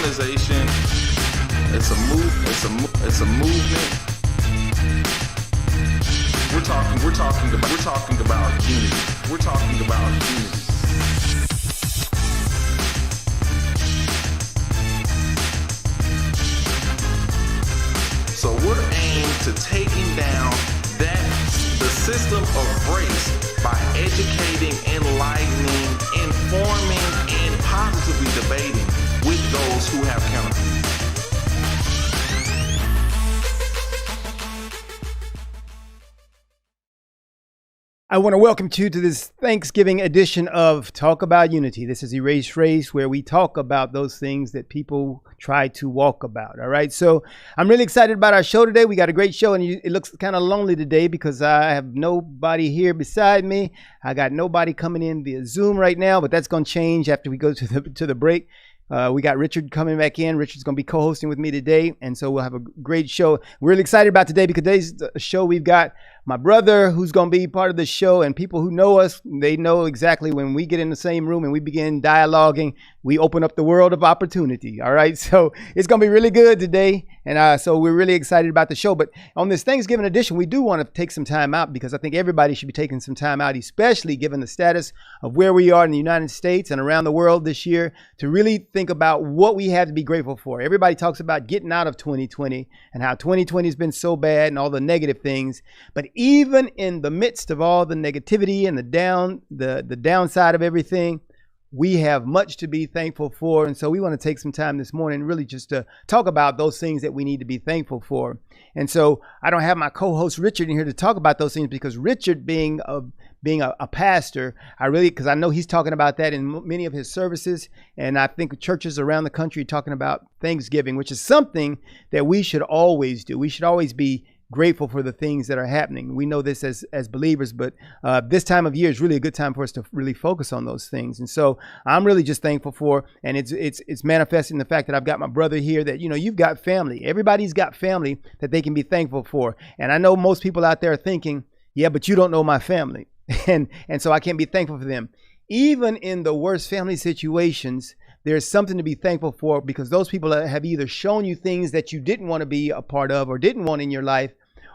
organization. It's a movement. We're talking about unity. We're talking about unity. So we're aimed to taking down the system of race by educating, enlightening, informing, and positively debating with those who have counterviews. I want to welcome you to this Thanksgiving edition of Talk About Unity. This is Erase Race, where we talk about those things that people try to walk about. All right. So I'm really excited about our show today. We got a great show, and it looks kind of lonely today because I have nobody here beside me. I got nobody coming in via Zoom right now, but that's going to change after we go to the break. We got Richard coming back in. Richard's going to be co-hosting with me today, and so we'll have a great show. We're really excited about today because today's show we've got my brother who's going to be part of the show, and people who know us, they know exactly when we get in the same room and we begin dialoguing, we open up the world of opportunity. All right, so it's going to be really good today, and so we're really excited about the show. But on this Thanksgiving edition, we do want to take some time out because I think everybody should be taking some time out, especially given the status of where we are in the United States and around the world this year, to really think about what we have to be grateful for. Everybody talks about getting out of 2020 and how 2020 has been so bad and all the negative things, but even in the midst of all the negativity and the downside of everything, we have much to be thankful for. And so we want to take some time this morning really just to talk about those things that we need to be thankful for. And so I don't have my co-host Richard in here to talk about those things because Richard being a pastor, because I know he's talking about that in many of his services. And I think churches around the country are talking about Thanksgiving, which is something that we should always do. We should always be grateful for the things that are happening. We know this as believers, but this time of year is really a good time for us to really focus on those things. And so I'm really just thankful for, and it's manifesting the fact that I've got my brother here that, you've got family. Everybody's got family that they can be thankful for. And I know most people out there are thinking, yeah, but you don't know my family. And so I can't be thankful for them. Even in the worst family situations, there's something to be thankful for because those people have either shown you things that you didn't want to be a part of or didn't want in your life,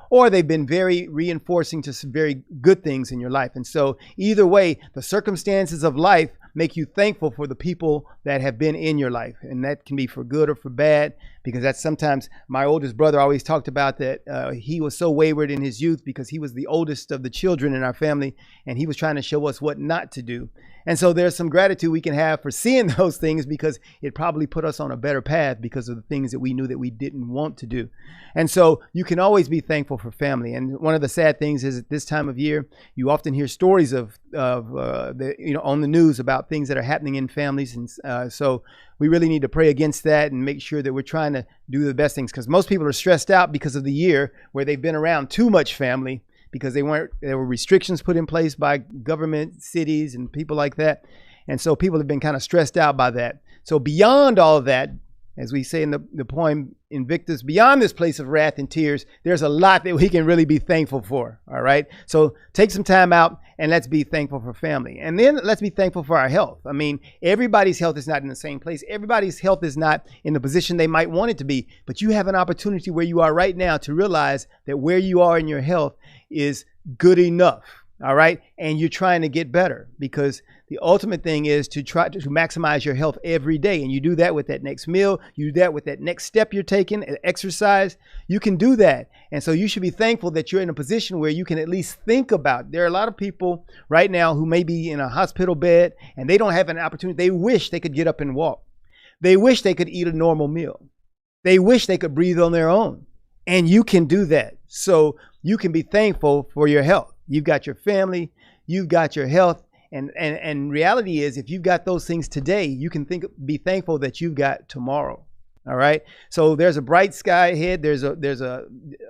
or they've been very reinforcing to some very good things in your life. And so either way, the circumstances of life make you thankful for the people that have been in your life. And that can be for good or for bad, because that's sometimes my oldest brother always talked about that he was so wayward in his youth because he was the oldest of the children in our family. And he was trying to show us what not to do. And so there's some gratitude we can have for seeing those things because it probably put us on a better path because of the things that we knew that we didn't want to do. And so you can always be thankful for family. And one of the sad things is at this time of year, you often hear stories on the news about things that are happening in families. And so we really need to pray against that and make sure that we're trying to do the best things, because most people are stressed out because of the year where they've been around too much family, because there were restrictions put in place by government, cities, and people like that. And so people have been kind of stressed out by that. So beyond all of that, as we say in the poem Invictus, beyond this place of wrath and tears, there's a lot that we can really be thankful for. All right. So take some time out and let's be thankful for family. And then let's be thankful for our health. I mean, everybody's health is not in the same place. Everybody's health is not in the position they might want it to be. But you have an opportunity where you are right now to realize that where you are in your health is good enough. All right. And you're trying to get better, because the ultimate thing is to try to maximize your health every day. And you do that with that next meal. You do that with that next step you're taking, exercise. You can do that. And so you should be thankful that you're in a position where you can at least think about. There are a lot of people right now who may be in a hospital bed and they don't have an opportunity. They wish they could get up and walk. They wish they could eat a normal meal. They wish they could breathe on their own. And you can do that. So you can be thankful for your health. You've got your family, you've got your health. And reality is, if you've got those things today, you can be thankful that you've got tomorrow. All right. So there's a bright sky ahead. There's a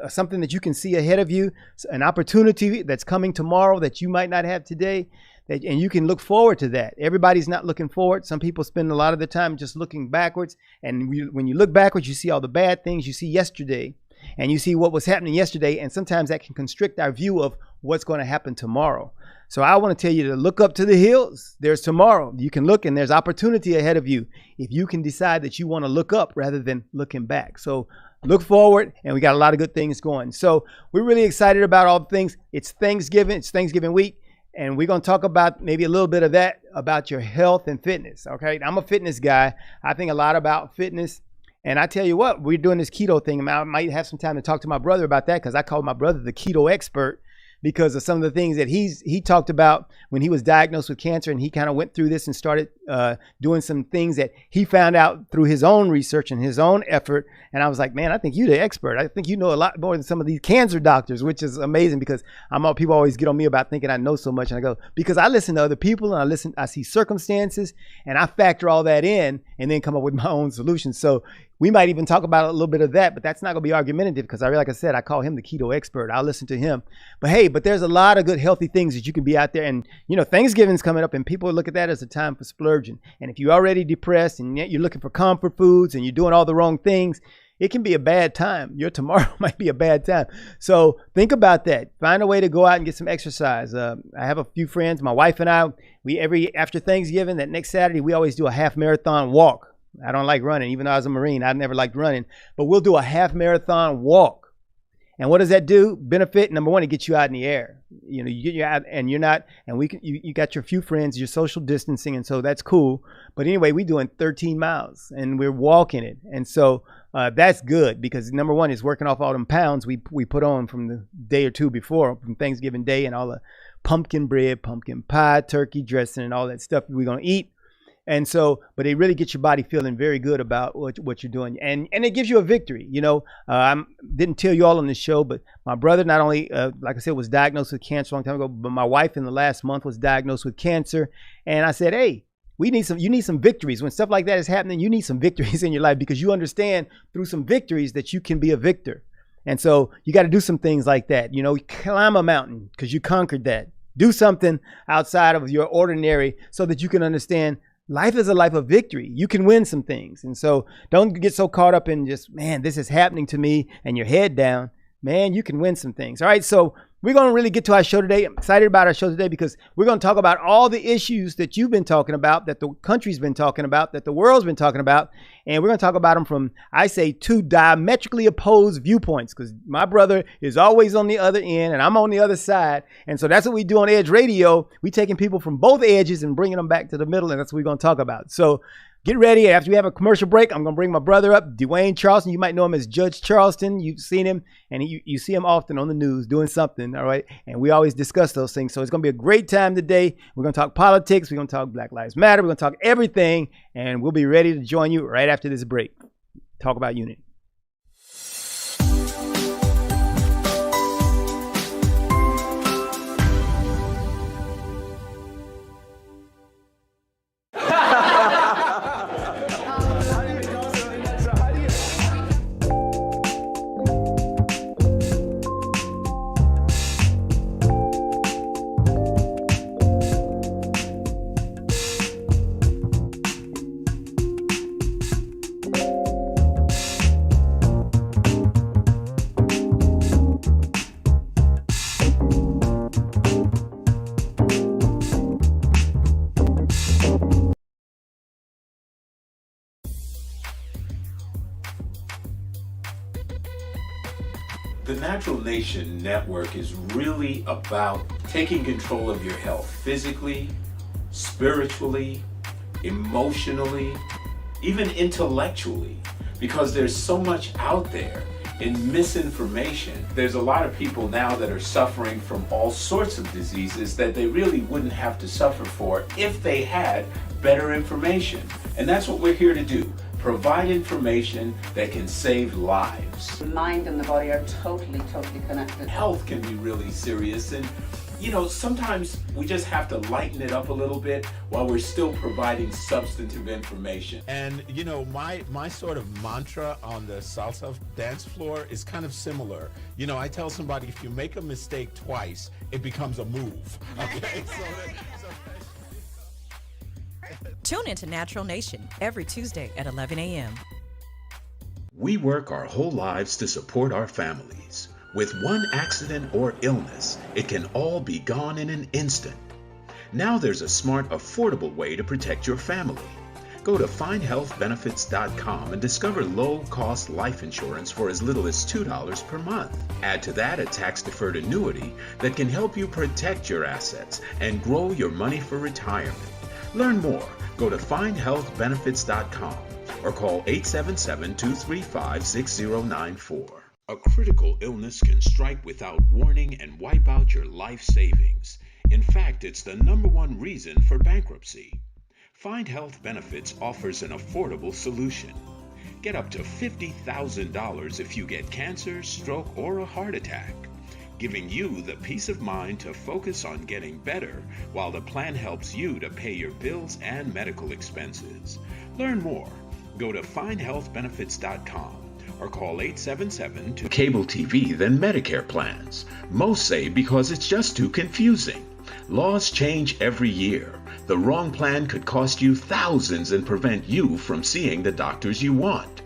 something that you can see ahead of you, an opportunity that's coming tomorrow that you might not have today. And you can look forward to that. Everybody's not looking forward. Some people spend a lot of the time just looking backwards. And when you look backwards, you see all the bad things you see yesterday. And you see what was happening yesterday. And sometimes that can constrict our view of what's going to happen tomorrow. So I want to tell you to look up to the hills. There's tomorrow. You can look and there's opportunity ahead of you if you can decide that you want to look up rather than looking back. So look forward, and we got a lot of good things going. So we're really excited about all the things. It's Thanksgiving. It's Thanksgiving week. And we're going to talk about maybe a little bit of that about your health and fitness. Okay. I'm a fitness guy. I think a lot about fitness. And I tell you what, we're doing this keto thing. I might have some time to talk to my brother about that because I call my brother the keto expert because of some of the things that he talked about when he was diagnosed with cancer, and he kind of went through this and started doing some things that he found out through his own research and his own effort. And I was like, man, I think you're the expert. I think you know a lot more than some of these cancer doctors, which is amazing because people always get on me about thinking I know so much. And I go, because I listen to other people and I see circumstances and I factor all that in and then come up with my own solutions. So we might even talk about a little bit of that, but that's not going to be argumentative because like I said, I call him the keto expert. I'll listen to him. But hey, there's a lot of good, healthy things that you can be out there. And, Thanksgiving's coming up and people look at that as a time for splurging. And if you're already depressed and yet you're looking for comfort foods and you're doing all the wrong things, it can be a bad time. Your tomorrow might be a bad time. So think about that. Find a way to go out and get some exercise. I have a few friends, my wife and I, after Thanksgiving, that next Saturday, we always do a half marathon walk. I don't like running. Even though I was a Marine, I never liked running. But we'll do a half marathon walk. And what does that do? Benefit, number one, it gets you out in the air. You get you out and you're not, and you got your few friends, you're social distancing, and so that's cool. But anyway, we're doing 13 miles and we're walking it. And so that's good because number one is working off all them pounds we put on from the day or two before, from Thanksgiving Day, and all the pumpkin bread, pumpkin pie, turkey dressing, and all that stuff we're going to eat. And so, but it really gets your body feeling very good about what you're doing. And it gives you a victory. I didn't tell you all on this show, but my brother not only, like I said, was diagnosed with cancer a long time ago, but my wife in the last month was diagnosed with cancer. And I said, hey, you need some victories. When stuff like that is happening, you need some victories in your life because you understand through some victories that you can be a victor. And so you got to do some things like that. Climb a mountain because you conquered that. Do something outside of your ordinary so that you can understand life is a life of victory. You can win some things. And so don't get so caught up in just, man, this is happening to me and your head down. Man, you can win some things. All right. So we're going to really get to our show today. I'm excited about our show today because we're going to talk about all the issues that you've been talking about, that the country's been talking about, that the world's been talking about. And we're going to talk about them from, I say, two diametrically opposed viewpoints because my brother is always on the other end and I'm on the other side. And so that's what we do on Edge Radio. We're taking people from both edges and bringing them back to the middle. And that's what we're going to talk about. So get ready. After we have a commercial break, I'm going to bring my brother up, Dwayne Charleston. You might know him as Judge Charleston. You've seen him, and you see him often on the news doing something, all right? And we always discuss those things. So it's going to be a great time today. We're going to talk politics. We're going to talk Black Lives Matter. We're going to talk everything, and we'll be ready to join you right after this break. Talk about unity. The Natural Nation Network is really about taking control of your health physically, spiritually, emotionally, even intellectually, because there's so much out there in misinformation. There's a lot of people now that are suffering from all sorts of diseases that they really wouldn't have to suffer for if they had better information. And that's what we're here to do. Provide information that can save lives. The mind and the body are totally connected. Health can be really serious, and sometimes we just have to lighten it up a little bit while we're still providing substantive information. And my sort of mantra on the salsa dance floor is kind of similar. I tell somebody, if you make a mistake twice, it becomes a move. Okay. Tune into Natural Nation every Tuesday at 11 a.m. We work our whole lives to support our families. With one accident or illness, it can all be gone in an instant. Now there's a smart, affordable way to protect your family. Go to findhealthbenefits.com and discover low-cost life insurance for as little as $2 per month. Add to that a tax-deferred annuity that can help you protect your assets and grow your money for retirement. Learn more. Go to findhealthbenefits.com or call 877-235-6094. A critical illness can strike without warning and wipe out your life savings. In fact, it's the #1 reason for bankruptcy. Find Health Benefits offers an affordable solution. Get up to $50,000 if you get cancer, stroke, or a heart attack, giving you the peace of mind to focus on getting better while the plan helps you to pay your bills and medical expenses. Learn more. Go to findhealthbenefits.com or call 877 to cable TV than Medicare plans. Most say because it's just too confusing. Laws change every year. The wrong plan could cost you thousands and prevent you from seeing the doctors you want.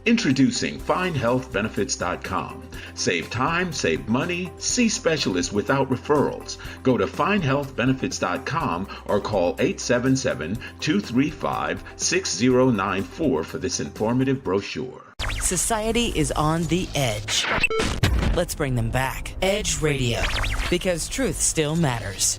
Introducing findhealthbenefits.com. Save time, save money, see specialists without referrals. Go to findhealthbenefits.com or call 877-235-6094 for this informative brochure. Society is on the edge. Let's bring them back. Edge Radio, because truth still matters.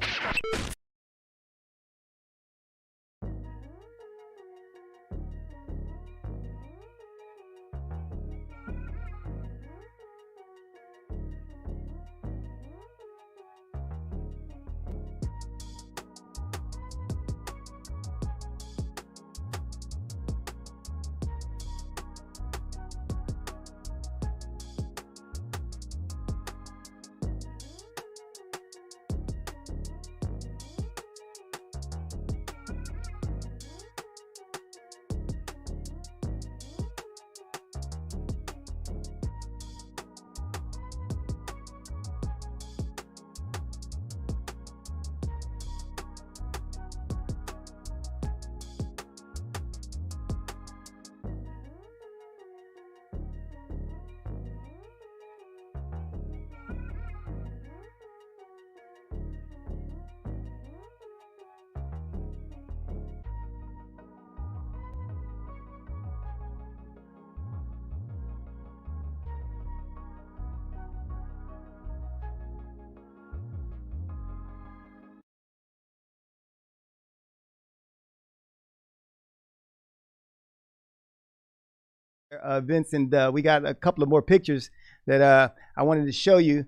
Vince, and we got a couple of more pictures that I wanted to show you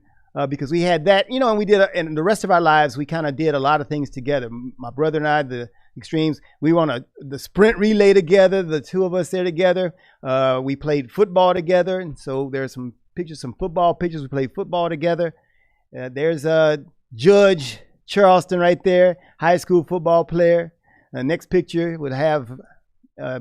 because we had that, you know, and we did, and the rest of our lives, we kind of did a lot of things together. My brother and I, the Extremes, we were on the sprint relay together, the two of us there together. We played football together, and so there's some pictures, some football pictures. We played football together. There's Judge Charleston right there, high school football player. Next picture would have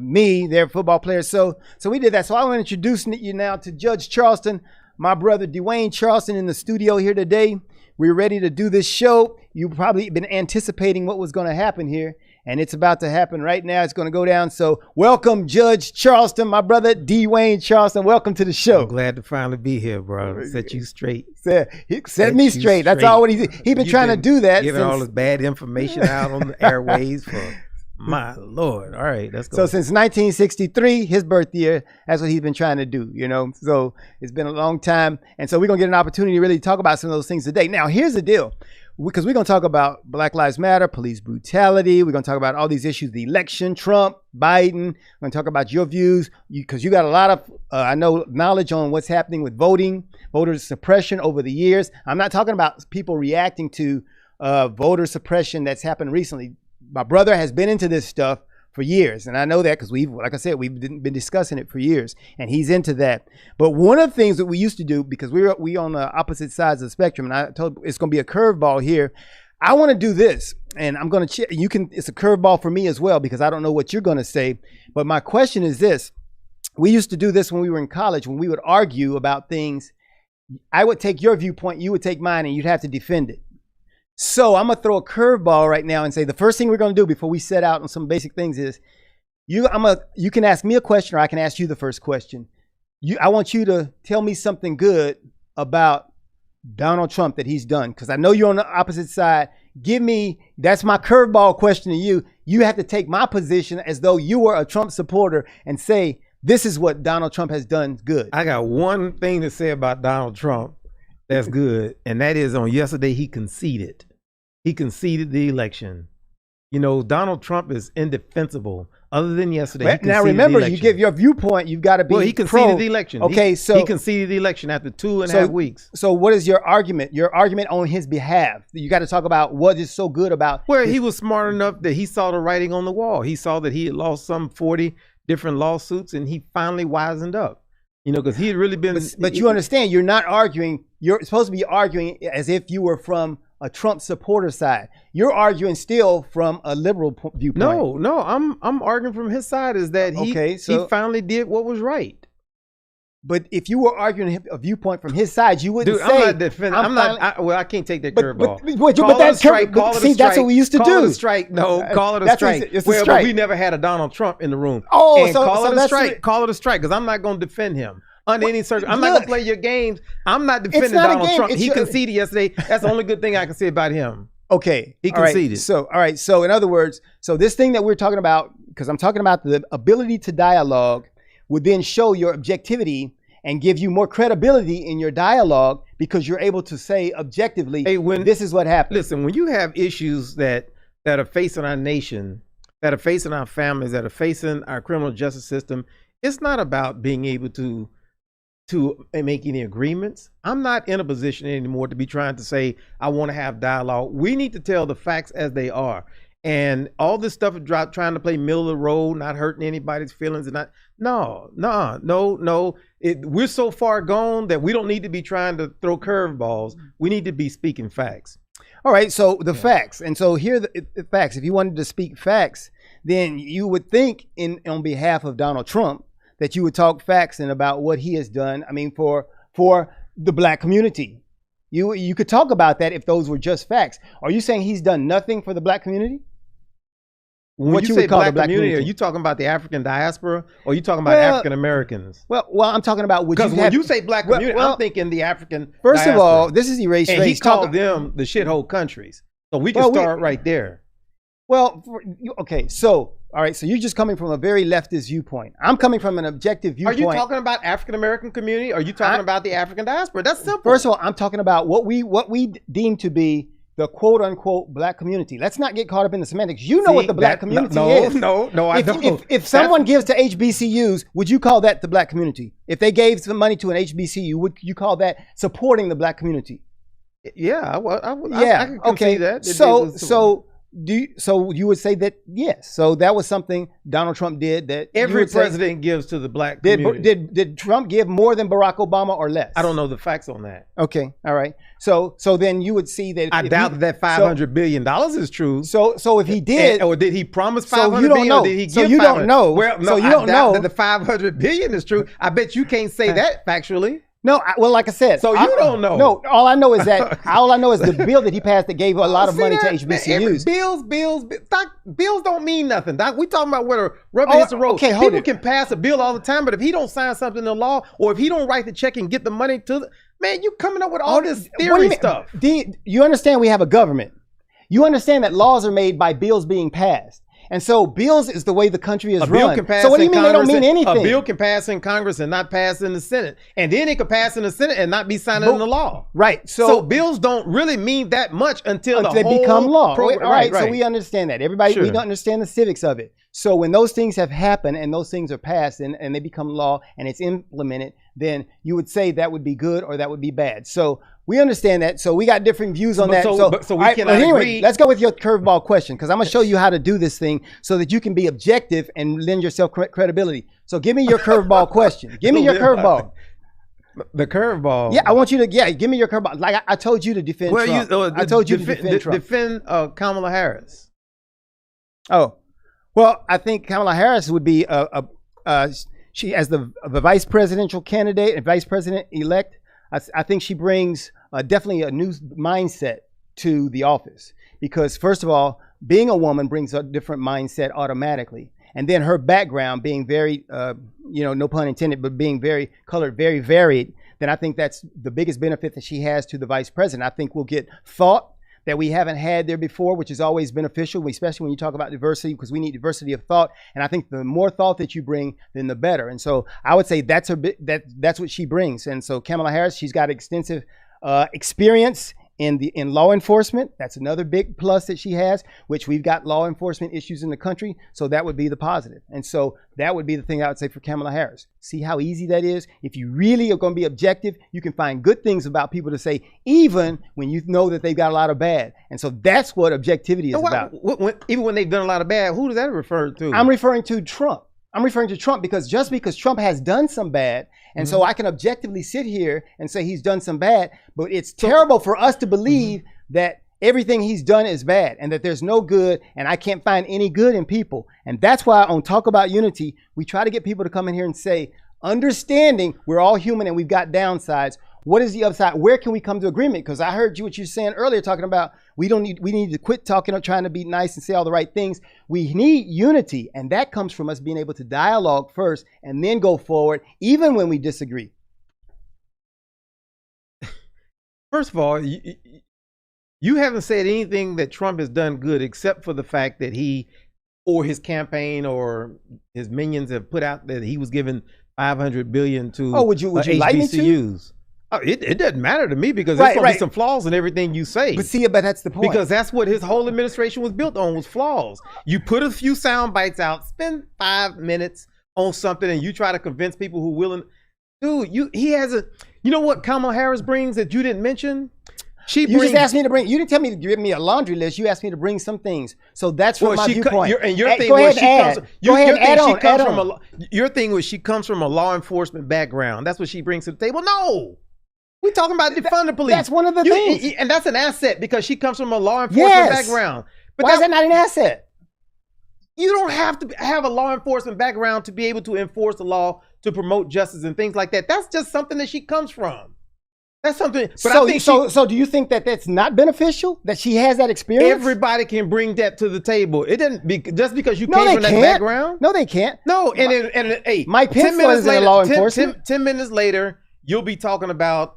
me, their football player. So we did that. So I want to introduce you now to Judge Charleston, my brother Dwayne Charleston in the studio here today. We're ready to do this show. You've probably been anticipating what was going to happen here, and it's about to happen right now. It's going to go down. So welcome, Judge Charleston, my brother Dwayne Charleston. Welcome to the show. I'm glad to finally be here, bro. Set you straight. Set me straight. That's all what he's been trying to do that. Giving all this bad information out on the airways for my Lord. All right, let's go. So since 1963, his birth year, that's what he's been trying to do, you know. So it's been a long time. And so we're going to get an opportunity to really talk about some of those things today. Now, here's the deal. Because we're going to talk about Black Lives Matter, police brutality. We're going to talk about all these issues, the election, Trump, Biden. We're going to talk about your views because you got a lot of, I know, knowledge on what's happening with voting, voter suppression over the years. I'm not talking about people reacting to voter suppression that's happened recently. My brother has been into this stuff for years, and I know that because like I said, we've been discussing it for years, and he's into that. But one of the things that we used to do, because we on the opposite sides of the spectrum, and I told it's going to be a curveball here. I want to do this, and I'm going to. It's a curveball for me as well because I don't know what you're going to say. But my question is this: we used to do this when we were in college, when we would argue about things. I would take your viewpoint, you would take mine, and you'd have to defend it. So I'm going to throw a curveball right now and say the first thing we're going to do before we set out on some basic things is you can ask me a question or I can ask you the first question. I want you to tell me something good about Donald Trump that he's done? Because I know you're on the opposite side. That's my curveball question to you. You have to take my position as though you were a Trump supporter and say, this is what Donald Trump has done good. I got one thing to say about Donald Trump that's good, and that is on yesterday he conceded. He conceded the election. You know, Donald Trump is indefensible. Other than yesterday, Now remember, you give your viewpoint. You've got to be. Well, he conceded the election. Okay, he conceded the election after 2.5 weeks. So what is your argument? Your argument on his behalf. You got to talk about what is so good about. Well, he was smart enough that he saw the writing on the wall. He saw that he had lost some 40 different lawsuits, and he finally wisened up. You know, because he had really been. But you understand, you're not arguing. You're supposed to be arguing as if you were from a Trump supporter side. You're arguing still from a liberal viewpoint. No, I'm arguing from his side is that he finally did what was right. But if you were arguing a viewpoint from his side, you wouldn't say. I'm not defending. I can't take that curveball. But that's strike. That's what we used to do. Call it a strike. No, call it a strike. But we never had a Donald Trump in the room. Oh, and call it a strike. Call it a strike because I'm not going to defend him. Under any circumstance, I'm not going to play your games. I'm not defending Donald Trump. He conceded yesterday. That's the only good thing I can say about him. Okay. He conceded. All right. So in other words, this thing that we're talking about, because I'm talking about the ability to dialogue, would then show your objectivity and give you more credibility in your dialogue because you're able to say objectively, this is what happened. Listen, when you have issues that are facing our nation, that are facing our families, that are facing our criminal justice system, it's not about being able to make any agreements. I'm not in a position anymore to be trying to say, I want to have dialogue. We need to tell the facts as they are. And all this stuff of trying to play middle of the road, not hurting anybody's feelings. No. We're so far gone that we don't need to be trying to throw curveballs. We need to be speaking facts. All right, so the facts. And so here are the facts. If you wanted to speak facts, then you would think on behalf of Donald Trump that you would talk facts and about what he has done. I mean, for the black community, you could talk about that if those were just facts. Are you saying he's done nothing for the black community? When you say black community, are you talking about the African diaspora, or are you talking about African Americans? Well, I'm talking about because when you say black community, I'm thinking the African. First diaspora. Of all, this is erased. And he called them the shithole countries, so we can start right there. Well, okay, so all right, so you're just coming from a very leftist viewpoint. I'm coming from an objective viewpoint. Are you talking about African American community? Or are you talking about the African diaspora? That's simple. First of all, I'm talking about what we deem to be the quote unquote black community. Let's not get caught up in the semantics. You know what the black community is. No, I don't. If someone gives to HBCUs, would you call that the black community? If they gave some money to an HBCU, would you call that supporting the black community? Yeah, I can concede that. So you would say that yes. So that was something Donald Trump did that every president gives to the black community. Did Trump give more than Barack Obama or less? I don't know the facts on that. Okay, all right. So then you would see that. I doubt that $500 billion is true. So if he did, or did he promise $500 billion? You don't know. Or did he give so you don't know. Well, no, so you don't know that the $500 billion is true. I bet you can't say that factually. No, well, like I said, so you don't know. No, all I know is the bill that he passed that gave a lot of money to HBCUs. Bills don't mean nothing. Doc, we talking about where the rubber hits the road. Okay, people can pass a bill all the time, but if he don't sign something into law, or if he don't write the check and get the money to the man, you coming up with all this theory stuff. You understand we have a government. You understand that laws are made by bills being passed. And so bills is the way the country is run. So what do you mean they don't mean anything? A bill can pass in Congress and not pass in the Senate. And then it can pass in the Senate and not be signed into law. Right. So bills don't really mean that much until they become law. Program, all right. So we understand that. Everybody, we don't understand the civics of it. So when those things have happened and those things are passed and they become law and it's implemented, then you would say that would be good or that would be bad. So we understand that. So we got different views on that. So we cannot agree. Let's go with your curveball question because I'm going to show you how to do this thing so that you can be objective and lend yourself credibility. So give me your curveball question. Give me your curveball. The curveball. Yeah, I want you to. Yeah, give me your curveball. Like I told you to defend Trump. I told you to defend Trump. Defend Kamala Harris. Oh, well, I think Kamala Harris would be she as the vice presidential candidate and vice president elect. I think she brings definitely a new mindset to the office because first of all, being a woman brings a different mindset automatically. And then her background being very, no pun intended, but being very colored, very varied, then I think that's the biggest benefit that she has to the vice president. I think we'll get thought that we haven't had there before, which is always beneficial, especially when you talk about diversity, because we need diversity of thought. And I think the more thought that you bring, then the better. And so I would say that's that's what she brings. And so Kamala Harris, she's got extensive experience in law enforcement. That's another big plus that she has, which we've got law enforcement issues in the country. So that would be the positive. And so that would be the thing I would say for Kamala Harris. See how easy that is? If you really are going to be objective, you can find good things about people to say, even when you know that they've got a lot of bad. And so that's what objectivity is about. Even when they've done a lot of bad, who does that refer to? I'm referring to Trump. I'm referring to Trump because just because Trump has done some bad, and so I can objectively sit here and say he's done some bad, but it's terrible for us to believe that everything he's done is bad and that there's no good, and I can't find any good in people. And that's why on Talk About Unity, we try to get people to come in here and say, understanding we're all human and we've got downsides, what is the upside? Where can we come to agreement? Because I heard what you were saying earlier, talking about we need to quit talking, trying to be nice and say all the right things. We need unity, and that comes from us being able to dialogue first and then go forward, even when we disagree. First of all, you haven't said anything that Trump has done good except for the fact that he or his campaign or his minions have put out that he was given $500 billion to would you like me to? Oh, it doesn't matter to me because there's going to be some flaws in everything you say. But that's the point. Because that's what his whole administration was built on, was flaws. You put a few sound bites out, spend 5 minutes on something, and you try to convince people who are willing. Dude, he hasn't. You know what Kamala Harris brings that you didn't mention? You just asked me to bring. You didn't tell me to give me a laundry list. You asked me to bring some things. So that's from my viewpoint. Your thing was she comes from a law enforcement background. That's what she brings to the table. No. We're talking about defund the police. That's one of the things. And that's an asset because she comes from a law enforcement background. But why is that not an asset? You don't have to have a law enforcement background to be able to enforce the law, to promote justice and things like that. That's just something that she comes from. That's something. But so do you think that that's not beneficial, that she has that experience? Everybody can bring that to the table. It doesn't just because you came from that background. No, they can't. No, hey, Mike Pence was in law enforcement. 10 minutes later, you'll be talking about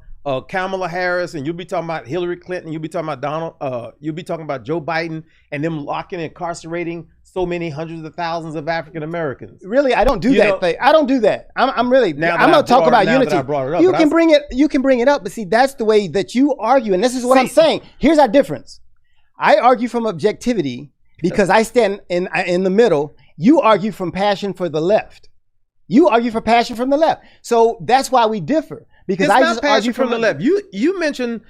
Kamala Harris, and you'll be talking about Hillary Clinton, you'll be talking about you'll be talking about Joe Biden and them locking and incarcerating so many hundreds of thousands of African Americans. Really, I don't do that thing. I don't do that. I'm really. I'm not talking about unity. You can bring it. You can bring it up, but see, that's the way that you argue, and this is what I'm saying. Here's our difference. I argue from objectivity because I stand in the middle. You argue from passion for the left. You argue for passion from the left. So that's why we differ. Because it's I not just passion argue from the left. You mentioned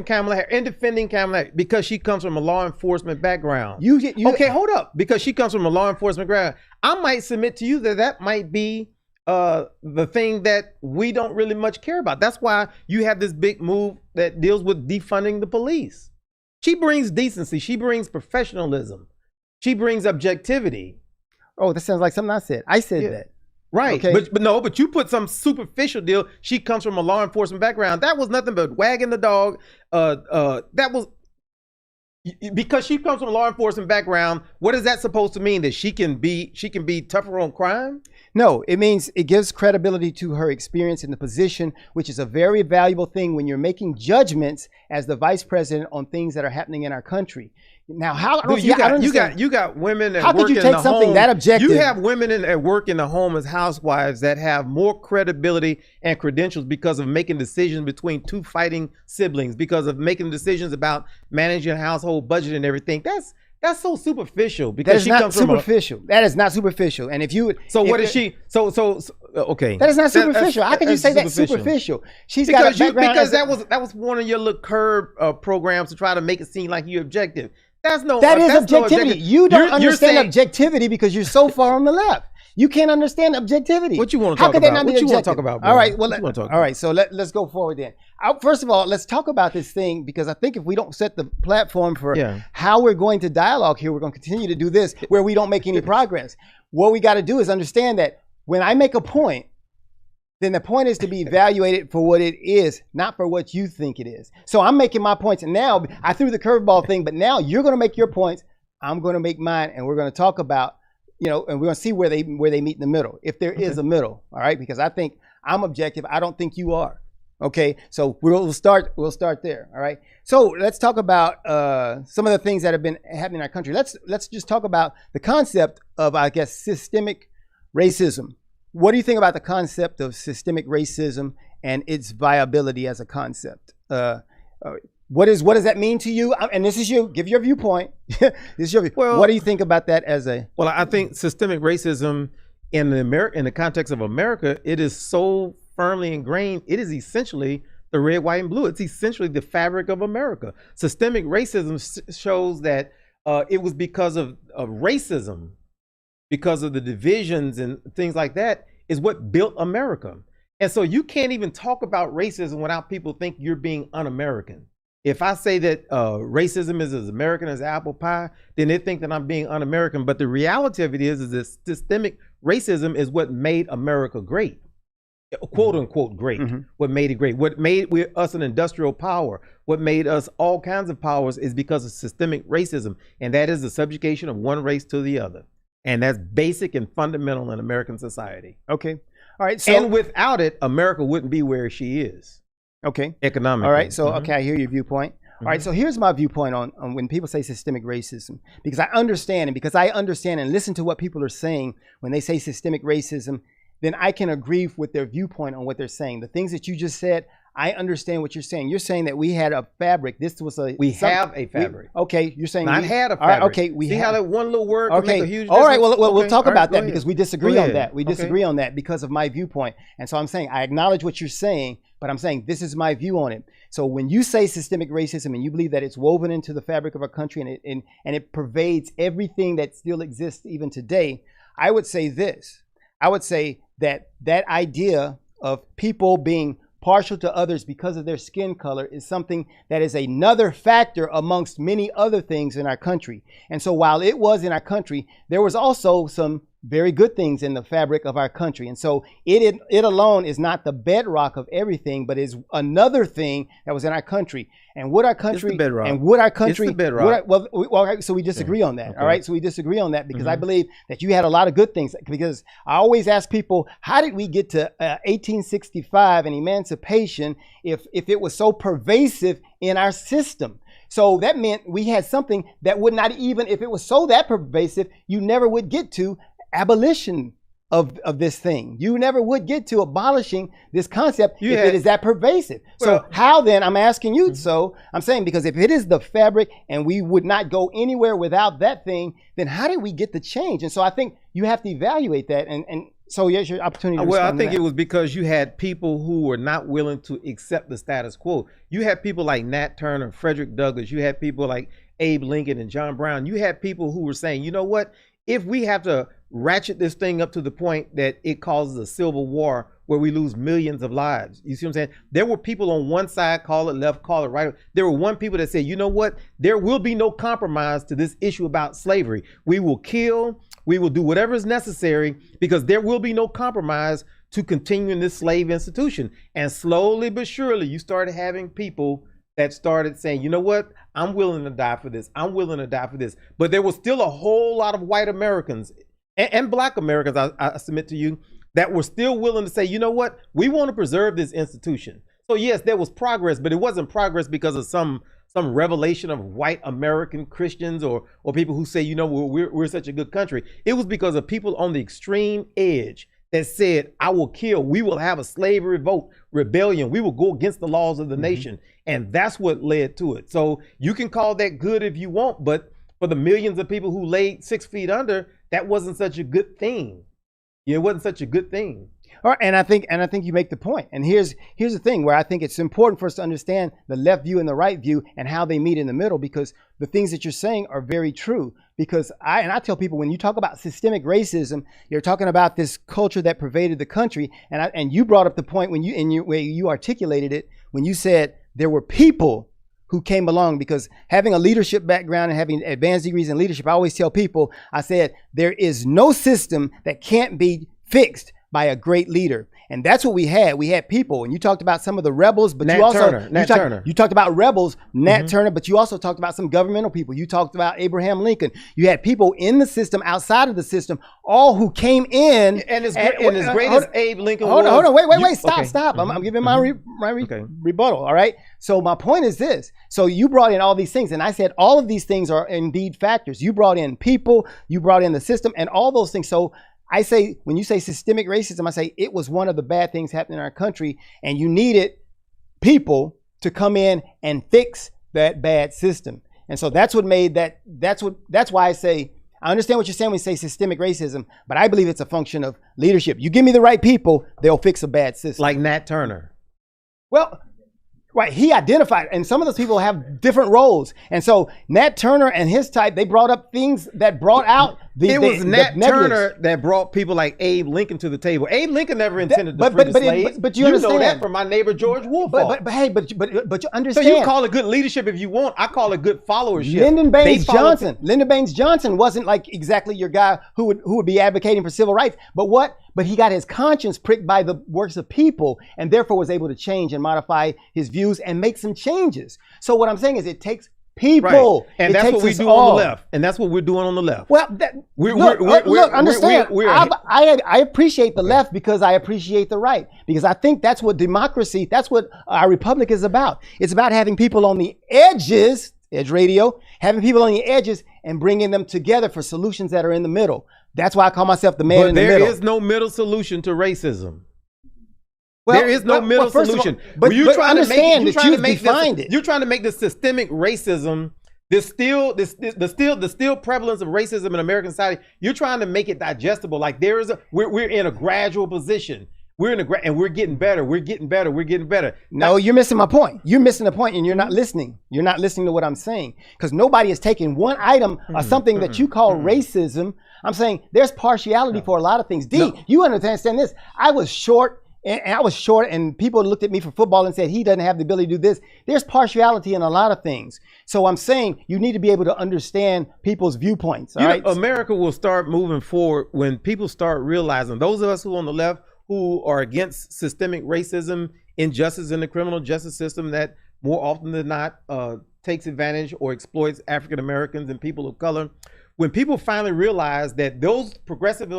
Kamala Harris and defending Kamala Harris because she comes from a law enforcement background. Okay, hold up. Because she comes from a law enforcement background, I might submit to you that might be the thing that we don't really much care about. That's why you have this big move that deals with defunding the police. She brings decency. She brings professionalism. She brings objectivity. Oh, that sounds like something I said. I said that. Right. Okay. But you put some superficial deal. She comes from a law enforcement background. That was nothing but wagging the dog. That was because she comes from a law enforcement background. What is that supposed to mean? That she can be tougher on crime? No, it means it gives credibility to her experience in the position, which is a very valuable thing when you're making judgments as the vice president on things that are happening in our country. Now, you got women that how could you take something that objective? You have women at work in the home as housewives that have more credibility and credentials because of making decisions between two fighting siblings, because of making decisions about managing a household budget and everything. That's so superficial because that is not superficial. And if you okay. That is not superficial. How can you say that's superficial? Because that was one of your little curb programs to try to make it seem like you're objective. That is objectivity. You don't understand objectivity because you're so far on the left. You can't understand objectivity. What you want to talk about? What you want to talk about? All right. Well, all right. So let's go forward then. First of all, let's talk about this thing because I think if we don't set the platform for how we're going to dialogue here, we're going to continue to do this where we don't make any progress. What we got to do is understand that when I make a point, then the point is to be evaluated for what it is, not for what you think it is. So I'm making my points, and now I threw the curveball thing, but now you're going to make your points. I'm going to make mine, and we're going to talk about, and we're going to see where they meet in the middle, if there is a middle. All right, because I think I'm objective. I don't think you are. Okay, so we'll start there. All right. So let's talk about some of the things that have been happening in our country. Let's just talk about the concept of, I guess, systemic racism. What do you think about the concept of systemic racism and its viability as a concept? What does that mean to you? And this is you. Give your viewpoint. This is your view. Well, what do you think about that as a? Well, I think systemic racism in the context of America, it is so firmly ingrained. It is essentially the red, white, and blue. It's essentially the fabric of America. Systemic racism shows that it was because of racism, because of the divisions and things like that, is what built America. And so you can't even talk about racism without people think you're being un-American. If I say that racism is as American as apple pie, then they think that I'm being un-American. But the reality of it is that systemic racism is what made America great. Quote unquote great. What made it great, what made us an industrial power, what made us all kinds of powers is because of systemic racism. And that is the subjugation of one race to the other. And that's basic and fundamental in American society. Okay. All right. So, and without it, America wouldn't be where she is. Okay. Economically. All right. So, okay, I hear your viewpoint. All right. So here's my viewpoint on when people say systemic racism, because I understand and listen to what people are saying when they say systemic racism, then I can agree with their viewpoint on what they're saying. The things that you just said, I understand what you're saying. You're saying that we had a fabric. This was a have a fabric. Okay, you're saying I had a fabric. All right, okay, we see how that one little word can make a huge difference? All right, well, we'll Okay, talk all right, about go that ahead. because we disagree Go on ahead. that. We disagree on that because of my viewpoint. And so I'm saying I acknowledge what you're saying, but I'm saying this is my view on it. So when you say systemic racism and you believe that it's woven into the fabric of our country and it pervades everything that still exists even today, I would say this. I would say that idea of people being partial to others because of their skin color is something that is another factor amongst many other things in our country. And so while it was in our country, there was also some very good things in the fabric of our country. And so it alone is not the bedrock of everything, but is another thing that was in our country. And would our country, It's the bedrock. and would our country, It's the bedrock. so we disagree on that. Okay. All right. So we disagree on that because I believe that you had a lot of good things, because I always ask people, how did we get to 1865 and emancipation if it was so pervasive in our system? So that meant we had something that would not even, if it was so that pervasive, you never would get to abolition of this thing. You never would get to abolishing this concept if it is that pervasive. Well, so how then, I'm asking you, so I'm saying, because if it is the fabric and we would not go anywhere without that thing, then how did we get the change? And so I think you have to evaluate that. And so here's your opportunity to Well, I respond to think that. it was because you had people who were not willing to accept the status quo. You had people like Nat Turner, Frederick Douglass. You had people like Abe Lincoln and John Brown. You had people who were saying, you know what? If we have to ratchet this thing up to the point that it causes a civil war where we lose millions of lives, you see what I'm saying? There were people on one side, call it left, call it right. There were people that said, you know what? There will be no compromise to this issue about slavery. We will kill, we will do whatever is necessary because there will be no compromise to continuing this slave institution. And slowly but surely, you started having people that started saying, you know what, I'm willing to die for this. I'm willing to die for this. But there was still a whole lot of white Americans and black Americans, I submit to you, that were still willing to say, you know what, we want to preserve this institution. So yes, there was progress, but it wasn't progress because of some revelation of white American Christians or people who say, you know, we're such a good country. It was because of people on the extreme edge that said, I will kill, we will have a slave revolt, rebellion, we will go against the laws of the nation. And that's what led to it. So you can call that good if you want, but for the millions of people who laid 6 feet under, that wasn't such a good thing. It wasn't such a good thing. All right, and I think you make the point. And here's the thing where I think it's important for us to understand the left view and the right view and how they meet in the middle, because the things that you're saying are very true. Because I tell people, when you talk about systemic racism, you're talking about this culture that pervaded the country. And you brought up the point when you articulated it, when you said there were people who came along, because having a leadership background and having advanced degrees in leadership, I always tell people, I said, there is no system that can't be fixed by a great leader. And that's what we had. We had people, and you talked about some of the rebels, but Nat you also Turner. you talked about rebels, Nat Turner, but you also talked about some governmental people. You talked about Abraham Lincoln. You had people in the system, outside of the system, all who came in. And as great as Abe Lincoln hold was. on, wait, stop. Okay. I'm giving my rebuttal. All right. So my point is this. So you brought in all these things, and I said all of these things are indeed factors. You brought in people, you brought in the system, and all those things. So I say, when you say systemic racism, I say it was one of the bad things happening in our country, and you needed people to come in and fix that bad system. And so that's what made that. That's why I say, I understand what you're saying when you say systemic racism, but I believe it's a function of leadership. You give me the right people, they'll fix a bad system. Like Nat Turner. Well, right, he identified, and some of those people have different roles. And so Nat Turner and his type, they brought up things that brought out It was Nat Turner that brought people like Abe Lincoln to the table. Abe Lincoln never intended to free the slaves. But you understand know that from my neighbor George Wolfe. But you understand. So you call it good leadership if you want. I call it good followership. Lyndon Baines Johnson wasn't like exactly your guy who would be advocating for civil rights. But he got his conscience pricked by the works of people, and therefore was able to change and modify his views and make some changes. So what I'm saying is, it takes people, right. And that's what we do on the left, and that's what we're doing on the left. Well, understand. I appreciate the left because I appreciate the right, because I think that's what democracy, that's what our republic is about. It's about having people on the edges, Edge Radio, having people on the edges and bringing them together for solutions that are in the middle. That's why I call myself the man in the middle. There is no middle solution to racism. There is no middle solution. But you're trying to make this systemic racism, the still prevalence of racism in American society. You're trying to make it digestible. Like we're in a gradual position. And we're getting better. We're getting better. No, you're missing my point. You're missing the point, and you're not listening. You're not listening to what I'm saying, because nobody is taking one item of something that you call racism. I'm saying there's partiality for a lot of things. You understand this? I was short, and people looked at me for football and said he doesn't have the ability to do this. There's partiality in a lot of things. So I'm saying you need to be able to understand people's viewpoints. All right? America will start moving forward when people start realizing, those of us who are on the left, who are against systemic racism, injustice in the criminal justice system that more often than not takes advantage or exploits African Americans and people of color. When people finally realize that those progressives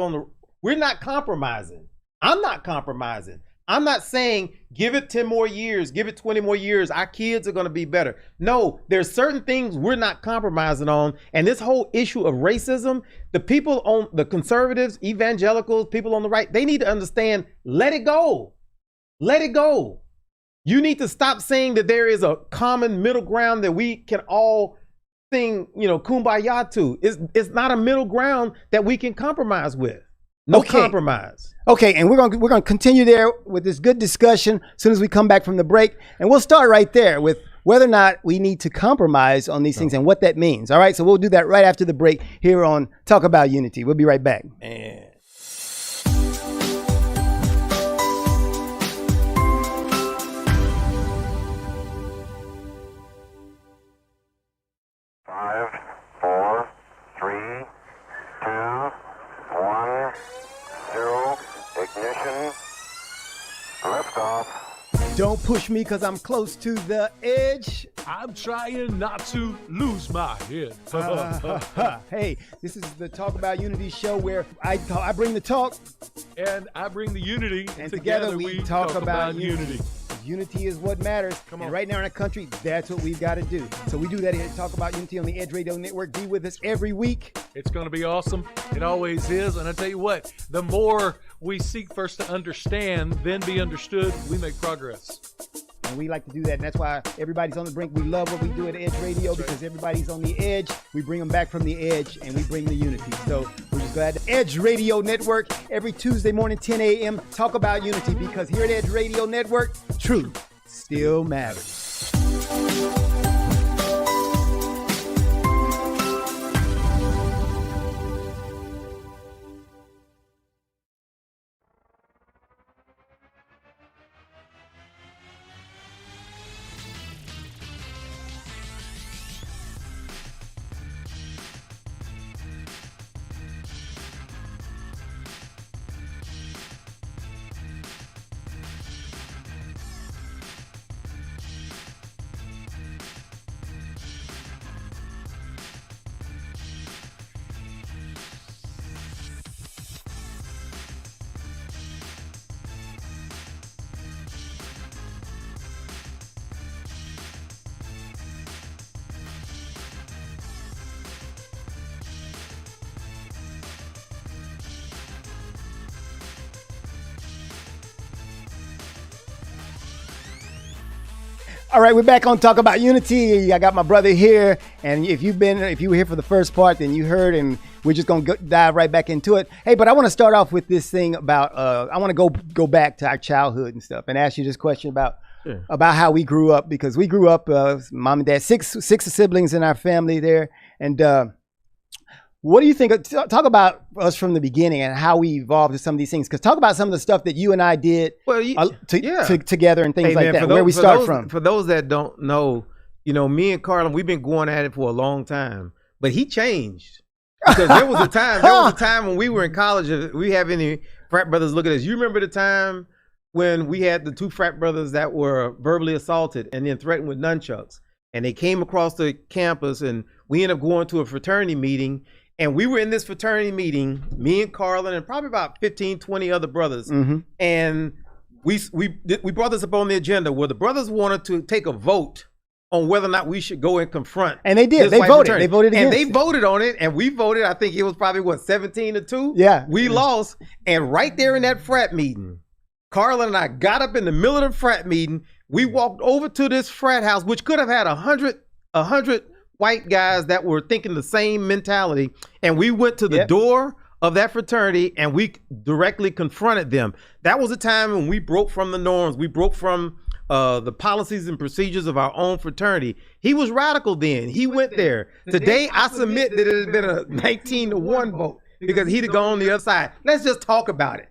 we're not compromising. I'm not compromising. I'm not saying give it 10 more years, give it 20 more years, our kids are going to be better. No, there's certain things we're not compromising on. And this whole issue of racism, the people on the conservatives, evangelicals, people on the right, they need to understand, let it go. Let it go. You need to stop saying that there is a common middle ground that we can all sing, kumbaya to. It's not a middle ground that we can compromise with. No compromise. Okay, and we're gonna continue there with this good discussion as soon as we come back from the break, and we'll start right there with whether or not we need to compromise on these things and what that means. All right, so we'll do that right after the break here on Talk About Unity. We'll be right back. Man. Don't push me because I'm close to the edge. I'm trying not to lose my head. Hey, this is the Talk About Unity show where I bring the talk. And I bring the unity. And together we talk about unity. Unity is what matters. Come on. And right now in our country, that's what we've got to do. So we do that here at Talk About Unity on the Edge Radio Network. Be with us every week. It's going to be awesome. It always is. And I tell you what, the more we seek first to understand, then be understood, we make progress. And we like to do that. And that's why everybody's on the brink. We love what we do at Edge Radio because everybody's on the edge. We bring them back from the edge and we bring the unity. So we're just glad. Edge Radio Network every Tuesday morning, 10 a.m. Talk About Unity, because here at Edge Radio Network, truth still matters. All right, we're back on Talk About Unity. I got my brother here, and if you were here for the first part, then you heard, and we're just gonna dive right back into it. Hey, but I want to start off with this thing about I want to go back to our childhood and stuff, and ask you this question about how we grew up, because we grew up mom and dad, six siblings in our family there, and what do you think? Talk about us from the beginning and how we evolved to some of these things. Because talk about some of the stuff that you and I did together and things like that. Where we start from. For those that don't know, me and Carlen, we've been going at it for a long time. But he changed, because there was a time when we were in college. If we have any frat brothers look at us, you remember the time when we had the two frat brothers that were verbally assaulted and then threatened with nunchucks, and they came across the campus, and we ended up going to a fraternity meeting. And we were in this fraternity meeting, me and Carlen and probably about 15, 20 other brothers. Mm-hmm. And we brought this up on the agenda where the brothers wanted to take a vote on whether or not we should go and confront. And they did. They voted. Fraternity. They voted against it. And they voted on it. And we voted, I think it was probably, 17-2? Yeah. We lost. And right there in that frat meeting, Carlen and I got up in the middle of the frat meeting. We walked over to this frat house, which could have had 100 white guys that were thinking the same mentality, and we went to the door of that fraternity and we directly confronted them. That was a time when we broke from the norms. We broke from the policies and procedures of our own fraternity. He was radical then. He went there. Today, I submit that it had been a 19-1 vote because he'd have gone on the other side. Let's just talk about it.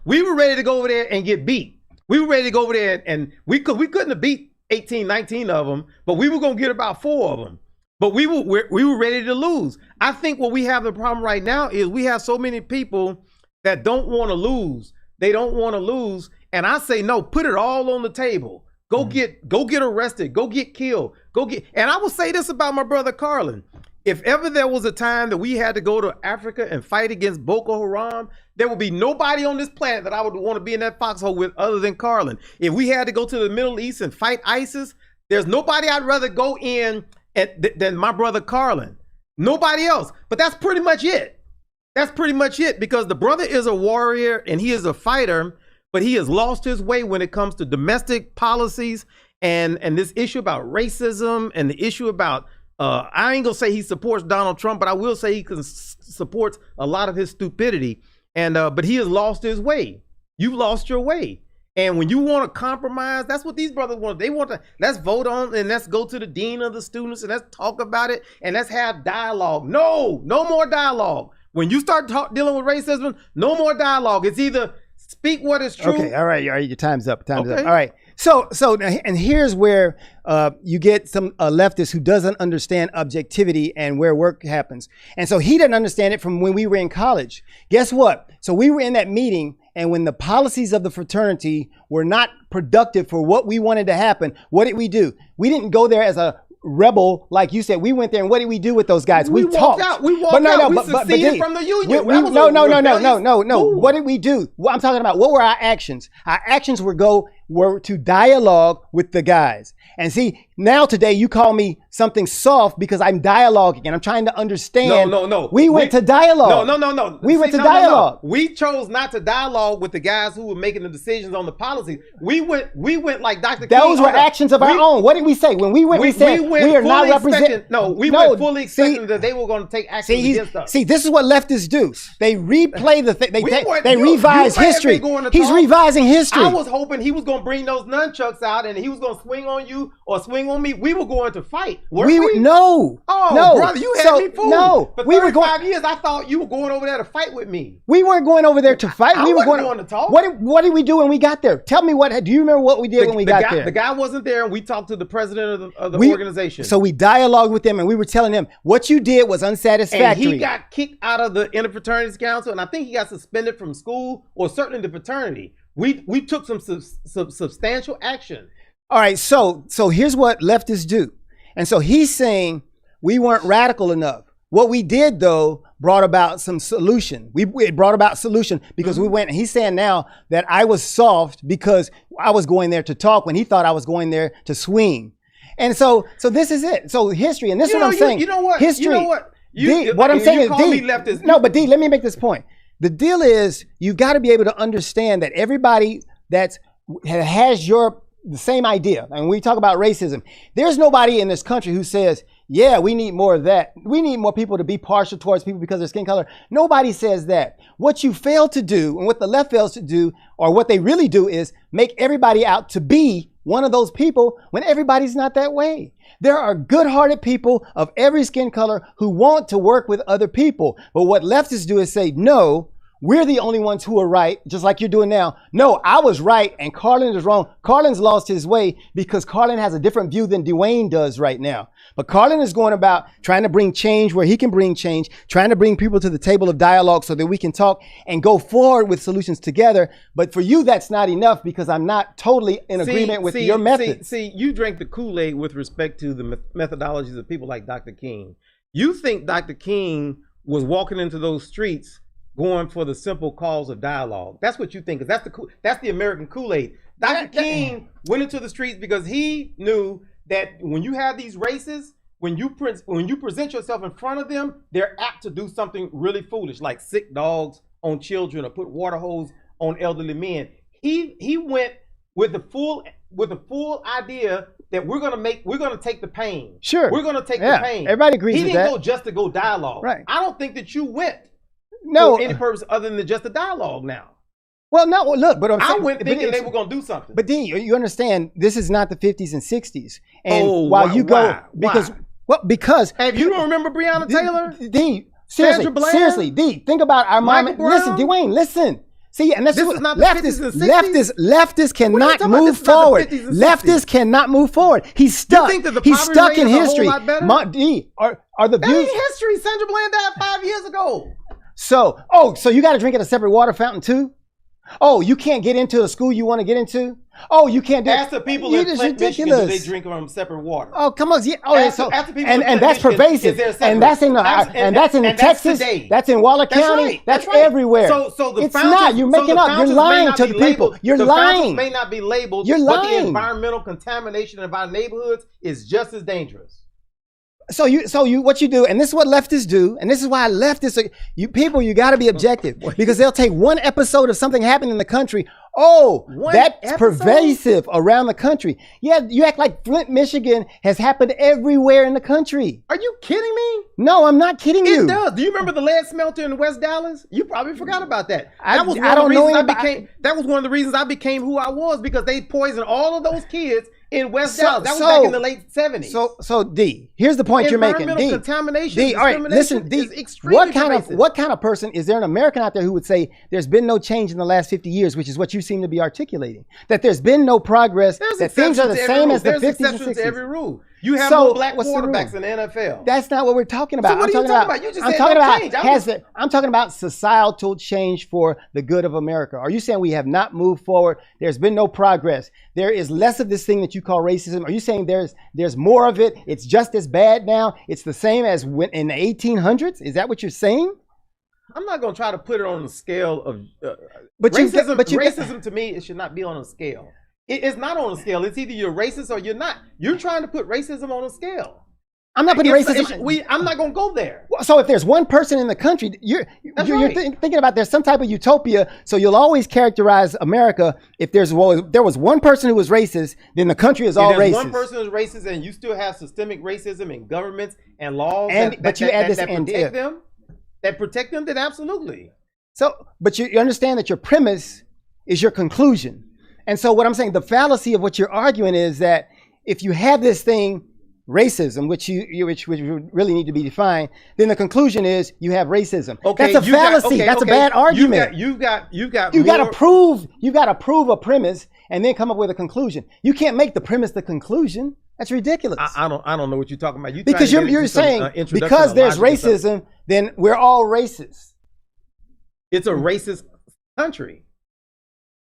We were ready to go over there and get beat. We were ready to go over there, and we couldn't have beat 18, 19 of them, but we were going to get about 4 of them. But we were ready to lose. I think what we have the problem right now is we have so many people that don't want to lose. They don't want to lose. And I say, no, put it all on the table. Go get arrested. Go get killed. And I will say this about my brother Carlen. If ever there was a time that we had to go to Africa and fight against Boko Haram, there would be nobody on this planet that I would want to be in that foxhole with other than Carlen. If we had to go to the Middle East and fight ISIS, there's nobody I'd rather go in than my brother Carlen. Nobody else. But that's pretty much it. That's pretty much it, because the brother is a warrior and he is a fighter, but he has lost his way when it comes to domestic policies and this issue about racism and the issue about I ain't gonna say he supports Donald Trump, but I will say he supports a lot of his stupidity. And but he has lost his way. You've lost your way. And when you want to compromise, that's what these brothers want. They want to, let's vote on and let's go to the dean of the students and let's talk about it and let's have dialogue. No more dialogue. When you start dealing with racism, no more dialogue. It's either speak what is true. Okay, all right, your time's up. All right. So, and here's where you get some leftist who doesn't understand objectivity and where work happens. And so he didn't understand it from when we were in college. Guess what? So we were in that meeting, and when the policies of the fraternity were not productive for what we wanted to happen, what did we do? We didn't go there as a rebel, like you said. We went there, and what did we do with those guys? We talked. We walked out. We seceded from the union. No. What did we do? I'm talking about, what were our actions? Our actions were to dialogue with the guys. And see, now today you call me something soft because I'm dialoguing and I'm trying to understand. No. We went to dialogue. No. We went to dialogue. We chose not to dialogue with the guys who were making the decisions on the policies. We went like Dr. King. Those were actions of our own. What did we say? When we went, we said we are not representing. We went fully expecting that they were going to take action against us. See, this is what leftists do. They replay the thing. They revise history. He's revising history. I was hoping he was going to bring those nunchucks out and he was going to swing on you or swing on me. We were going to fight. No. Brother, you had me fooled. No, for 35 years, I thought you were going over there to fight with me. We weren't going over there to fight. We were going to talk. What did we do when we got there? Tell me what. Do you remember what we did when we got there? The guy wasn't there, and we talked to the president of the organization. So we dialogued with them, and we were telling them what you did was unsatisfactory. And he got kicked out of the Interfraternities Council, and I think he got suspended from school or certainly the fraternity. We took some substantial action. All right, so here's what leftists do. And so he's saying we weren't radical enough. What we did, though, brought about some solution. It brought about solution because we went, and he's saying now that I was soft because I was going there to talk when he thought I was going there to swing. And so this is it. So history, and this is what I'm saying. You know what? History. You know what? What I'm saying is, leftist. No, but D, let me make this point. The deal is, you got to be able to understand that everybody that has your the same idea. And we talk about racism. There's nobody in this country who says, yeah, we need more of that. We need more people to be partial towards people because of their skin color. Nobody says that. What you fail to do, and what the left fails to do, or what they really do, is make everybody out to be one of those people when everybody's not that way. There are good-hearted people of every skin color who want to work with other people. But what leftists do is say, no, we're the only ones who are right, just like you're doing now. No, I was right and Carlen is wrong. Carlen's lost his way because Carlen has a different view than Dwayne does right now. But Carlen is going about trying to bring change where he can bring change, trying to bring people to the table of dialogue so that we can talk and go forward with solutions together. But for you, that's not enough because I'm not totally in agreement with your methods. See, you drank the Kool-Aid with respect to the methodologies of people like Dr. King. You think Dr. King was walking into those streets going for the simple cause of dialogue. That's what you think, because that's the American Kool-Aid. Dr. King went into the streets because he knew that when you have these races, when you present yourself in front of them, they're apt to do something really foolish, like sick dogs on children or put water hose on elderly men. He went with the full idea that we're gonna take the pain. Sure. We're gonna take the pain. Everybody agrees with that. He didn't go just to go dialogue. Right. I don't think that you went for any purpose other than just a dialogue now. Well, no, look, but I went thinking they were going to do something. But then you understand, this is not the 50s and 60s. And because you don't remember Breonna Taylor? D, seriously, D, think about our mom. Listen, Dwayne, listen. See, and this is not the 50s and 60s? Leftists cannot move forward. Leftists cannot move forward. He's stuck. He's stuck in history. D, are the views? That ain't history. Sandra Bland died 5 years ago. So you got to drink at a separate water fountain too? Oh, you can't get into a school you want to get into? Oh, you can't do. Ask the people in Flint, Michigan, do they drink from separate water? Oh, come on. Yeah. Oh, ask the people in Flint, that's Michigan, pervasive. And that's in Texas. That's in Waller County. Right. That's everywhere. So it's not. You're making up. You're lying to the people. You're lying. May not be labeled. You're lying. But the environmental contamination of our neighborhoods is just as dangerous. So what you do, and this is what leftists do, and this is why leftists, you got to be objective because they'll take one episode of something happening in the country. Oh, that's pervasive around the country. Yeah, you act like Flint, Michigan has happened everywhere in the country. Are you kidding me? No, I'm not kidding you. It does. Do you remember the lead smelter in West Dallas? You probably forgot about that. That was one of the reasons I became who I was, because they poisoned all of those kids in West Dallas. That was back in the late 70s. So D, here's the point you're making. Environmental contamination, D, all right, listen, D, what kind of person is there an American out there who would say there's been no change in the last 50 years, which is what you seem to be articulating, that there's been no progress, that things are the same as the 50s and 60s? There's exceptions to every rule. You have more black quarterbacks in the NFL. That's not what we're talking about. So what are you talking about? You just said no change. I'm talking about societal change for the good of America. Are you saying we have not moved forward? There's been no progress. There is less of this thing that you call racism. Are you saying there's more of it? It's just as bad now. It's the same as when in the 1800s. Is that what you're saying? I'm not going to try to put it on the scale of racism. To me, it should not be on a scale. It's not on a scale. It's either you're racist or you're not. You're trying to put racism on a scale. I'm not putting racism. I'm not going to go there. So if there's one person in the country, you're thinking about there's some type of utopia. So you'll always characterize America. If there was one person who was racist, then the country is all racist. One person who's racist, and you still have systemic racism in governments and laws that protect them. Then absolutely. So, but you understand that your premise is your conclusion. And so what I'm saying, the fallacy of what you're arguing is that if you have this thing, racism, which really need to be defined, then the conclusion is you have racism. Okay, that's a fallacy. That's a bad argument. You got to prove a premise and then come up with a conclusion. You can't make the premise the conclusion. That's ridiculous. I don't know what you're talking about. Because you're saying because there's racism, then we're all racist. It's a racist country.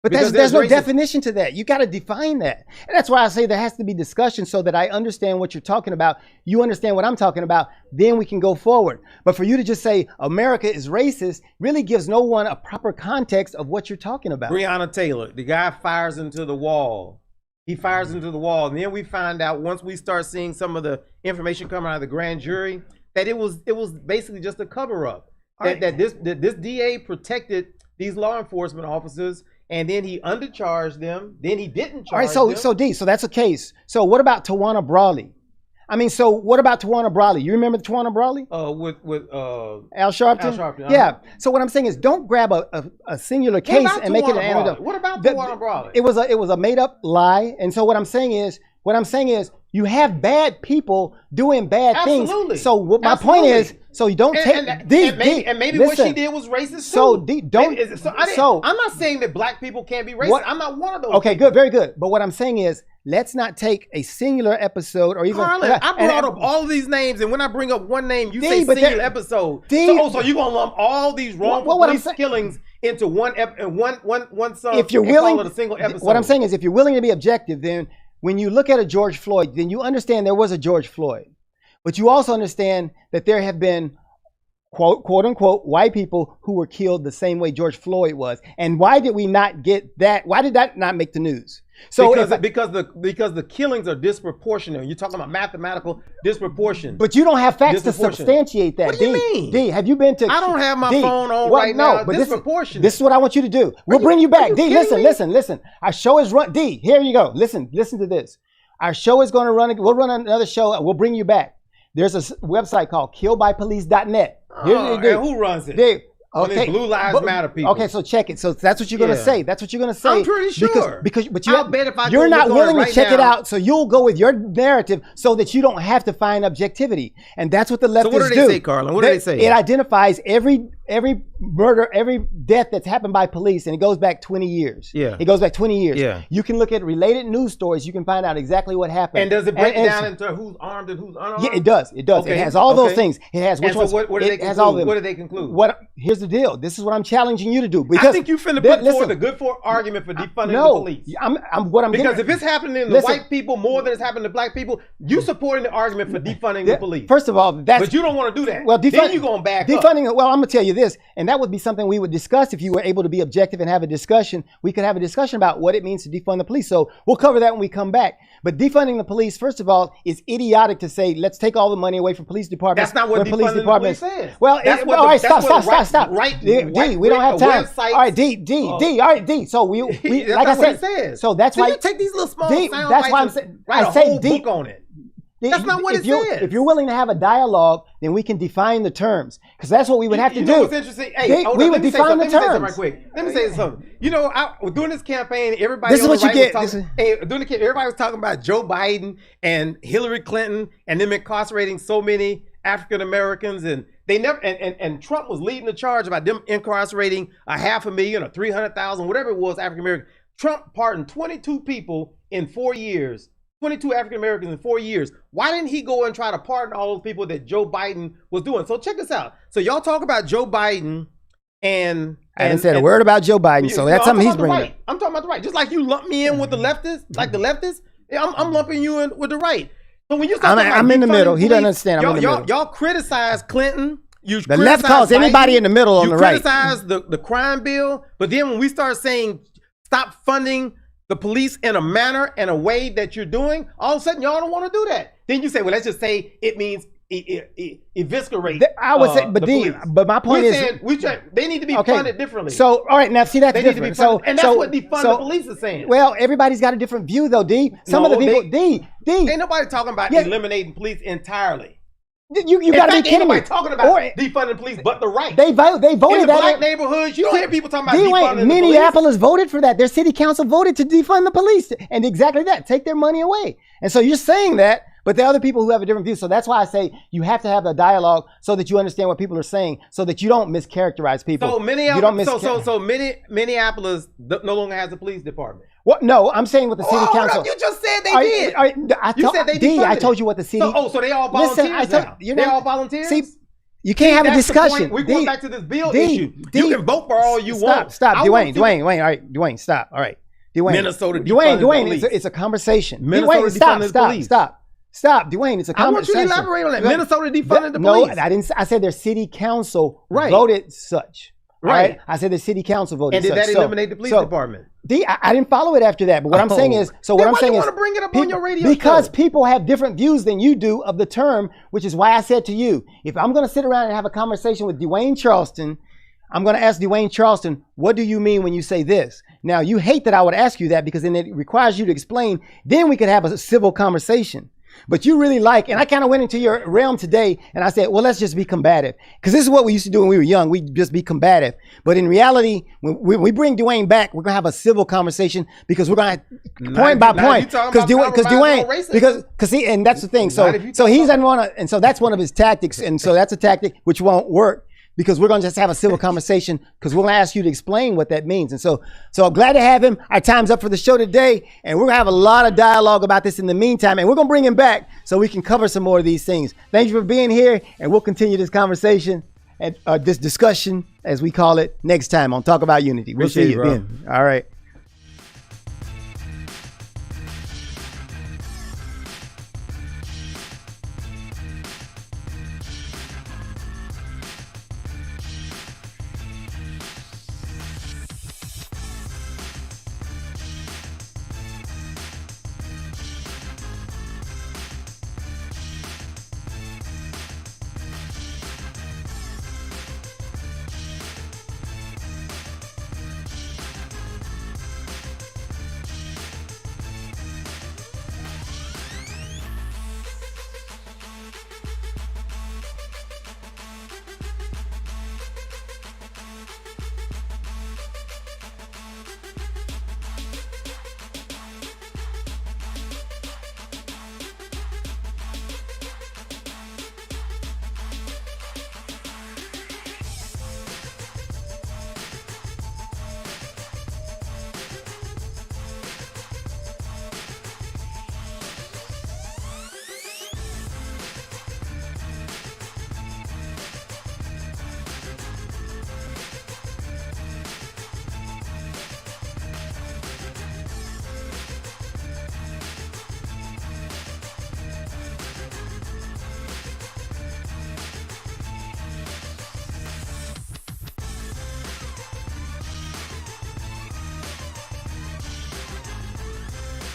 But there's no definition to that. You got to define that. And that's why I say there has to be discussion so that I understand what you're talking about. You understand what I'm talking about. Then we can go forward. But for you to just say America is racist really gives no one a proper context of what you're talking about. Breonna Taylor, the guy fires into the wall. He fires into the wall. And then we find out, once we start seeing some of the information coming out of the grand jury, that it was basically just a cover up. That this DA protected these law enforcement officers and then he undercharged them, then he didn't charge All right, so them. so D, so that's a case. So what about Tawana Brawley? I mean, so what about Tawana Brawley? You remember Tawana Brawley? With Al Sharpton? Al Sharpton, Yeah. So what I'm saying is, don't grab a singular case and make it an anecdote. What about The- Tawana Brawley? It was a made up lie, and so what I'm saying is, you have bad people doing bad Absolutely. things. So what my Absolutely. point is, so you don't take and maybe what she did was racist So too. D, don't. I'm not saying that black people can't be racist. What- I'm not one of those. Okay, people. good, very good. But what I'm saying is, let's not take a singular episode or even. Carlen, I brought up all of these names, and when I bring up one name, you D, say but singular there- episode. D- so you're gonna lump all these wrongful what I'm police saying- killings into one song? If you're and willing, call it a single episode. what I'm saying is, if you're willing to be objective, then when you look at a George Floyd, then you understand there was a George Floyd, but you also understand that there have been quote unquote white people who were killed the same way George Floyd was. And why did we not get that? Why did that not make the news? So because the killings are disproportionate. You're talking about mathematical disproportion. But you don't have facts to Disproportionate. substantiate that. What do you D, mean? D, have you been to? I don't have my D, phone on well, right no, now. but Disproportionate. This is what I want you to do. We'll bring you back. D, listen. Our show is run. D, here you go. Listen to this. Our show is going to run. We'll run another show. We'll bring you back. There's a website called killedbypolice.net. And who runs it? D, When it's Blue Lives Matter people. Okay, so check it. So that's what you're going to say. That's what you're going to say. I'm pretty sure. But I'll bet if I you're go not look on it willing to right check it now- out, so you'll go with your narrative so that you don't have to find objectivity. And that's what the leftists do. So what do they say, Carlen? What do they say? It identifies every murder, every death that's happened by police, and it goes back 20 years. Yeah. It goes back 20 years. Yeah. You can look at related news stories. You can find out exactly what happened. And does it break And- down into who's armed and who's unarmed? Yeah, it does. It does. Okay, It has all those okay. things. It has which And so ones. what do they it has all of conclude? them. What do they conclude? Here's the deal. This is what I'm challenging you to do. I Because think you finna Th- put forth listen. a good argument for defunding No, the police. what I'm Because getting, if it's happening to Listen. white people more than it's happening to black people, you supporting the argument for defunding the police. First of all, that's But you don't want to do that. well, then you're going to back up. defunding. Well, I'm gonna tell you this, and that would be something we would discuss if you were able to be objective and have a discussion. We could have a discussion about what it means to defund the police. So we'll cover that when we come back. But defunding the police, first of all, is idiotic to say let's take all the money away from police departments. That's not what when defunding the police says. Well, That's what all the- right, that's what stop. right- D, white we don't have time. websites- All right, D. All right, D. So we That's like not I what it said. says. So that's So why you take these little small D, sound that's bites why I'm and saying write I a say whole D. book on it. That's not what it says. If you're willing to have a dialogue, then we can define the terms, because that's what we would have to You do. know what's interesting? Hey, we would define the Let me say something terms. right quick. Let me say something. You know, during this campaign, everybody This is on what the you right get. was talking. Everybody was talking about Joe Biden and Hillary Clinton and them incarcerating so many African Americans, and they never. And Trump was leading the charge about them incarcerating 500,000 or 300,000, whatever it was, African American. Trump pardoned 22 people in 4 years. 22 African Americans in 4 years. Why didn't he go and try to pardon all those people that Joe Biden was doing? So check this out. So y'all talk about Joe Biden and I haven't said a word about Joe Biden, so that's something he's bringing up. I'm talking about the right. Just like you lump me in with the leftists, like the leftists, I'm lumping you in with the right. So when you start talking about I'm in the defunding middle. He doesn't police, understand. I'm in the middle. Y'all criticize Clinton. The left calls anybody in the middle on the right. You criticize the crime bill, but then when we start saying stop funding the police in a manner and a way that you're doing, all of a sudden y'all don't want to do that. Then you say, well, let's just say it means eviscerate. I would say, but the D, police. but my point is, they need to be funded differently. So, all right, now see that's They need to be different. funded, So, and that's what defund the police is saying. Well, everybody's got a different view, though. D. Some of the people, D. Ain't nobody talking about eliminating police entirely. You got to be kidding me. Ain't nobody talking about defunding police, but the right. They voted in the that. black neighborhoods, you don't hear people talking about defunding the Minneapolis voted for that. Their city council voted to defund the police, and exactly that, take their money away. And so you're saying that, but there are other people who have a different view. So that's why I say you have to have a dialogue so that you understand what people are saying, so that you don't mischaracterize people. So Minneapolis no longer has a police department. What? No, I'm saying what the city council. You just said they did. You said they D, I defunded told it. you what the city. So they all volunteers now. They all volunteers? See, you can't have a that's the discussion. point. We're going back to this bill D, issue. You can vote for all you want. Stop, I want Dwayne. All right, Dwayne, stop. All right, Dwayne. Minnesota defunded the Dwayne. police. It's a conversation. Minnesota Dwayne, stop, defunded the police. stop, Dwayne. It's a I want you conversation. to elaborate on that. Minnesota defunded the No, police. I didn't. I said their city council Right. voted such. Right. I said the city council voted. And did such. that eliminate the police department? D, I didn't follow it after that. But what I'm saying is, Then why you want to bring it up on your radio because show? people have different views than you do of the term, which is why I said to you, if I'm going to sit around and have a conversation with Dwayne Charleston, I'm going to ask Dwayne Charleston, what do you mean when you say this? Now, you hate that I would ask you that because then it requires you to explain. Then we could have a civil conversation. But you really like, and I kind of went into your realm today and I said, well, let's just be combative. Because this is what we used to do when we were young. We'd just be combative. But in reality, when we bring Dwayne back, we're going to have a civil conversation because we're going to point by point. Because Dwayne, see, and that's the thing. So he doesn't want to, and so that's one of his tactics. And so that's a tactic which won't work. Because we're going to just have a civil conversation because we're going to ask you to explain what that means. And so I'm glad to have him. Our time's up for the show today. And we're going to have a lot of dialogue about this in the meantime. And we're going to bring him back so we can cover some more of these things. Thank you for being here. And we'll continue this conversation and this discussion, as we call it, next time on Talk About Unity. We'll see you then. All right.